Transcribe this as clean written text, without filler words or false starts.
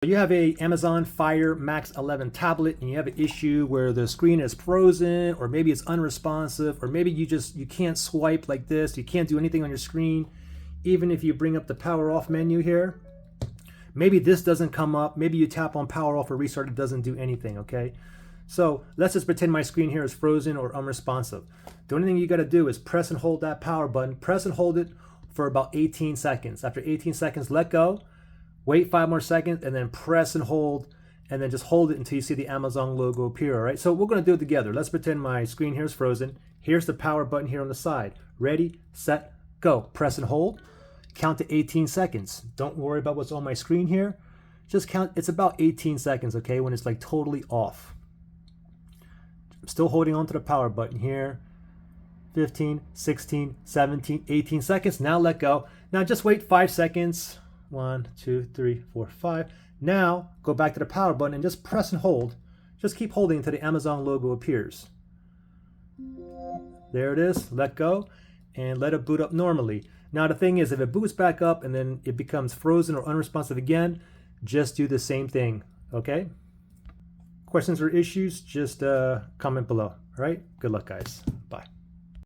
You have a Amazon Fire Max 11 tablet and you have an issue where the screen is frozen, or maybe it's unresponsive, or maybe you can't swipe like this, you can't do anything on your screen. Even if you bring up the power off menu here, maybe this doesn't come up, maybe you tap on power off or restart, it doesn't do anything, okay? So let's just pretend my screen here is frozen or unresponsive. The only thing you gotta do is press and hold that power button, press and hold it for about 18 seconds. After 18 seconds, let go. Wait 5 more seconds and then press and hold, and then just hold it until you see the Amazon logo appear, all right? So we're gonna do it together. Let's pretend my screen here is frozen. Here's the power button here on the side. Ready, set, go. Press and hold, count to 18 seconds. Don't worry about what's on my screen here. Just count, it's about 18 seconds, okay, when it's like totally off. I'm still holding on to the power button here. 15, 16, 17, 18 seconds. Now let go. Now just wait 5 seconds. 1, 2, 3, 4, 5. Now go back to the power button and just press and hold. Just keep holding until the Amazon logo appears. There it is. Let go and let it boot up normally. Now the thing is, if it boots back up and then it becomes frozen or unresponsive again, just do the same thing, okay? Questions or issues, just comment below. All right? Good luck, guys.